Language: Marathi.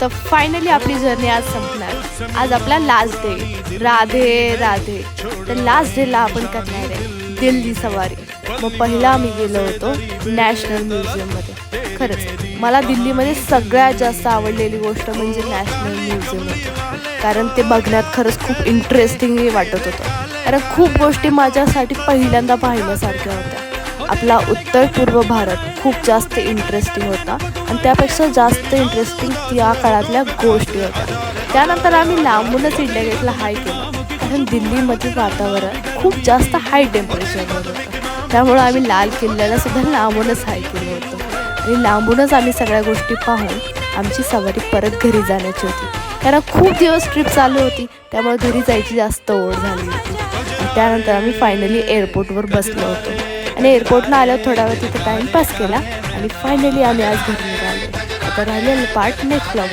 तर फायनली आपली जर्नी आज संपणार. आज आपला लास्ट डे. राधे राधे. तर लास्ट डेला आपण करणार आहे दिल्ली सवारी. मग पहिला आम्ही गेलो होतो नॅशनल म्युझियममध्ये. खरंच मला दिल्लीमध्ये सगळ्यात जास्त आवडलेली गोष्ट म्हणजे नॅशनल म्युझियम होतं. कारण ते बघण्यात खरंच खूप इंटरेस्टिंगही वाटत होतं. कारण खूप गोष्टी माझ्यासाठी पहिल्यांदा पाहिल्यासारख्या होत्या. आपला उत्तर पूर्व भारत खूप जास्त इंटरेस्टिंग होता आणि त्यापेक्षा जास्त इंटरेस्टिंग त्या काळातल्या गोष्टी होत्या. त्यानंतर आम्ही लांबूनच इंडिया गेटला हाय केलं. कारण दिल्लीमध्ये वातावरण खूप जास्त हाय टेम्परेचरवर होतं. त्यामुळं आम्ही लाल किल्ल्याला सुद्धा लांबूनच हाय केलं होतं. आणि लांबूनच आम्ही सगळ्या गोष्टी पाहून आमची सवारी परत घरी जाण्याची होती. कारण खूप दिवस ट्रिप चालू होती, त्यामुळे घरी जायची जास्त ओढ झाली होती. आणि त्यानंतर आम्ही फायनली एअरपोर्टवर बसलो होतो आणि एअरपोर्टला आल्यावर थोडा वेळ तिथे टाईमपास केला आणि फायनली आम्ही आज घरी निघालो. आता राहिलेलं पार्ट नेक्स्ट ब्लॉग.